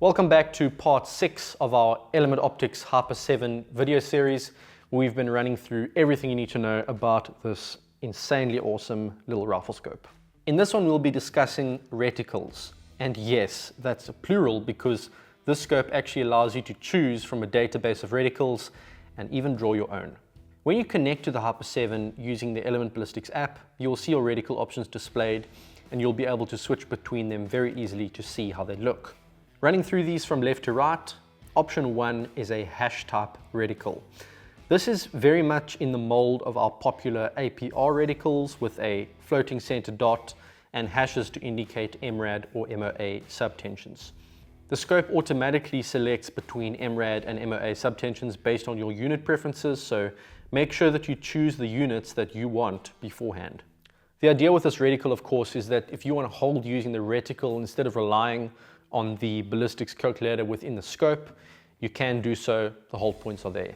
Welcome back to part 6 of our Element Optics HYPR-7 video series. We've been running through everything you need to know about this insanely awesome little rifle scope. In this one we'll be discussing reticles. And yes, that's a plural because this scope actually allows you to choose from a database of reticles and even draw your own. When you connect to the HYPR-7 using the Element Ballistics app, you'll see your reticle options displayed and you'll be able to switch between them very easily to see how they look. Running through these from left to right, option 1 is a hash type reticle. This is very much in the mold of our popular HYPR reticles with a floating center dot and hashes to indicate MRAD or MOA subtensions. The scope automatically selects between MRAD and MOA subtensions based on your unit preferences, so make sure that you choose the units that you want beforehand. The idea with this reticle, of course, is that if you want to hold using the reticle instead of relying on the ballistics calculator within the scope, you can do so. The hold points are there.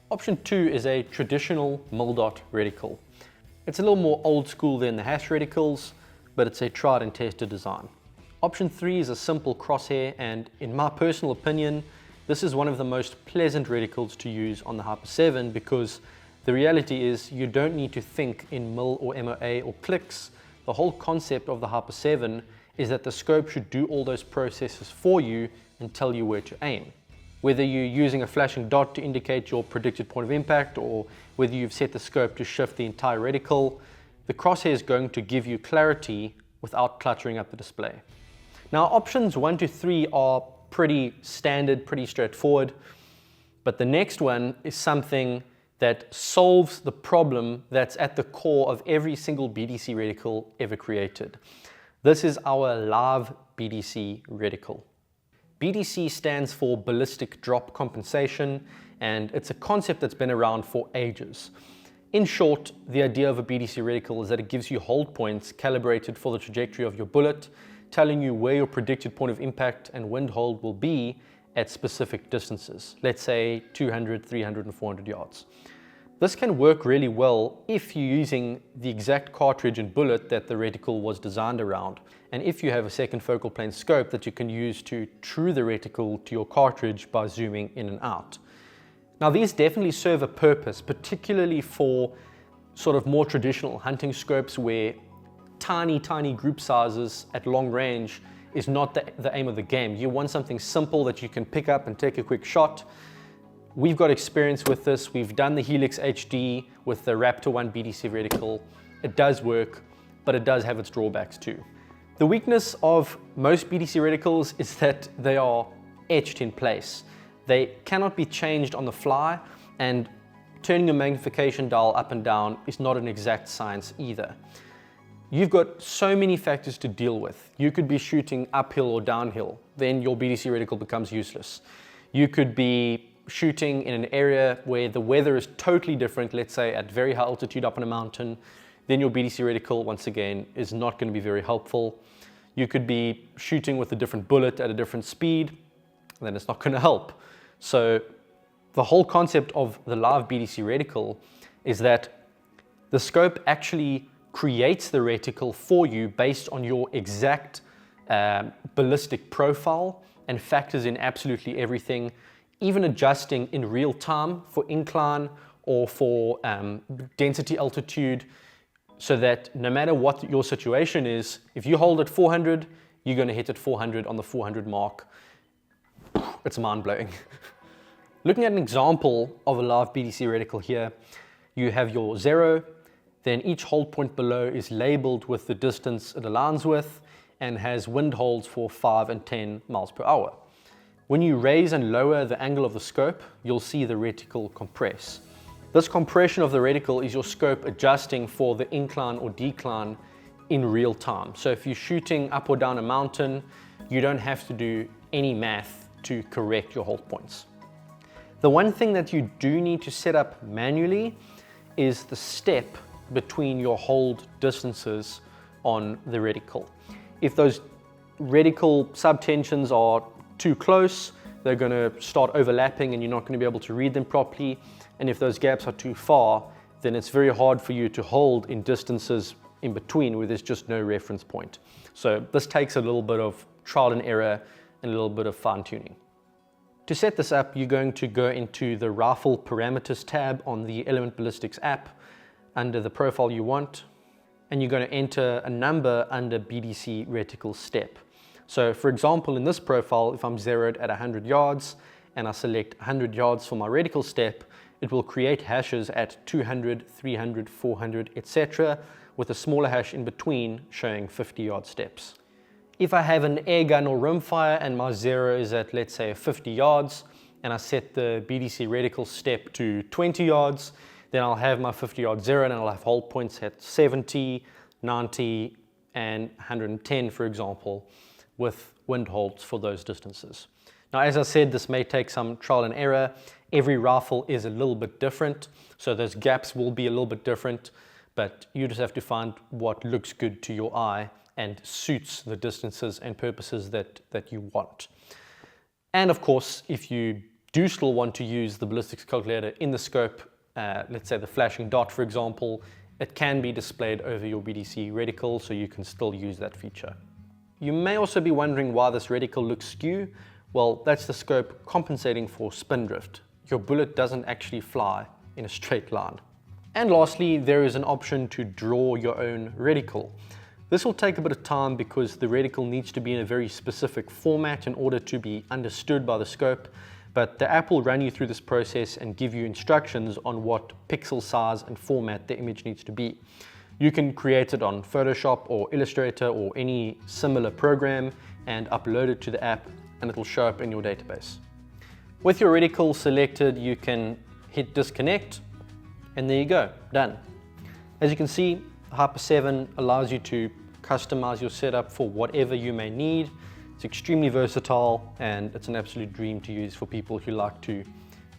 Option 2 is a traditional mil-dot reticle. It's a little more old school than the hash reticles, but it's a tried and tested design. Option 3 is a simple crosshair, and in my personal opinion, this is one of the most pleasant reticles to use on the HYPR-7 because the reality is you don't need to think in mil or MOA or clicks. The whole concept of the HYPR-7 is that the scope should do all those processes for you and tell you where to aim. Whether you're using a flashing dot to indicate your predicted point of impact or whether you've set the scope to shift the entire reticle, the crosshair is going to give you clarity without cluttering up the display. Now options 1 to 3 are pretty standard, pretty straightforward, but the next one is something that solves the problem that's at the core of every single BDC reticle ever created. This is our live BDC reticle. BDC stands for ballistic drop compensation, and it's a concept that's been around for ages. In short, the idea of a BDC reticle is that it gives you hold points calibrated for the trajectory of your bullet, telling you where your predicted point of impact and wind hold will be at specific distances, let's say 200, 300, and 400 yards. This can work really well if you're using the exact cartridge and bullet that the reticle was designed around, and if you have a second focal plane scope that you can use to true the reticle to your cartridge by zooming in and out. Now these definitely serve a purpose, particularly for sort of more traditional hunting scopes where tiny group sizes at long range is not the aim of the game. You want something simple that you can pick up and take a quick shot. We've got experience with this. We've done the Helix HD with the Raptor 1 BDC reticle. It does work, but it does have its drawbacks too. The weakness of most BDC reticles is that they are etched in place. They cannot be changed on the fly, and turning your magnification dial up and down is not an exact science either. You've got so many factors to deal with. You could be shooting uphill or downhill, then your BDC reticle becomes useless. You could be shooting in an area where the weather is totally different, let's say at very high altitude up on a mountain, then your BDC reticle once again is not going to be very helpful. You could be shooting with a different bullet at a different speed, then it's not going to help. So the whole concept of the live BDC reticle is that the scope actually creates the reticle for you based on your exact ballistic profile and factors in absolutely everything, even adjusting in real time for incline or for density altitude, so that no matter what your situation is, if you hold at 400, you're going to hit at 400 on the 400 mark. It's mind-blowing. Looking at an example of a live BDC reticle here, you have your 0, then each hold point below is labeled with the distance it aligns with and has wind holds for 5 and 10 miles per hour. When you raise and lower the angle of the scope, you'll see the reticle compress. This compression of the reticle is your scope adjusting for the incline or decline in real time. So if you're shooting up or down a mountain, you don't have to do any math to correct your hold points. The one thing that you do need to set up manually is the step between your hold distances on the reticle. If those reticle subtensions are too close, they're going to start overlapping and you're not going to be able to read them properly. And if those gaps are too far, then it's very hard for you to hold in distances in between where there's just no reference point. So this takes a little bit of trial and error and a little bit of fine tuning. To set this up, you're going to go into the Rifle Parameters tab on the Element Ballistics app under the profile you want, and you're going to enter a number under BDC Reticle step. So for example, in this profile, if I'm zeroed at 100 yards and I select 100 yards for my reticle step, it will create hashes at 200, 300, 400, etc. with a smaller hash in between showing 50-yard steps. If I have an air gun or rimfire and my zero is at, let's say, 50 yards, and I set the BDC reticle step to 20 yards, then I'll have my 50-yard zero and I'll have hold points at 70, 90, and 110, for example, with wind holds for those distances. Now, as I said, this may take some trial and error. Every rifle is a little bit different, so those gaps will be a little bit different, but you just have to find what looks good to your eye and suits the distances and purposes that you want. And of course, if you do still want to use the ballistics calculator in the scope, let's say the flashing dot, for example, it can be displayed over your BDC reticle, so you can still use that feature. You may also be wondering why this reticle looks skew. Well, that's the scope compensating for spin drift. Your bullet doesn't actually fly in a straight line. And lastly, there is an option to draw your own reticle. This will take a bit of time because the reticle needs to be in a very specific format in order to be understood by the scope, but the app will run you through this process and give you instructions on what pixel size and format the image needs to be. You can create it on Photoshop or Illustrator or any similar program and upload it to the app, and it will show up in your database. With your reticle selected, you can hit disconnect, and there you go, done. As you can see, HYPR-7 allows you to customize your setup for whatever you may need. It's extremely versatile, and it's an absolute dream to use for people who like to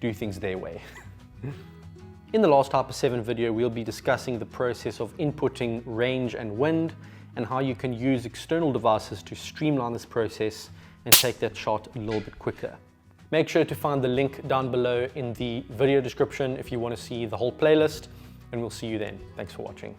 do things their way. In the last HYPR-7 video, we'll be discussing the process of inputting range and wind and how you can use external devices to streamline this process and take that shot a little bit quicker. Make sure to find the link down below in the video description if you want to see the whole playlist, and we'll see you then. Thanks for watching.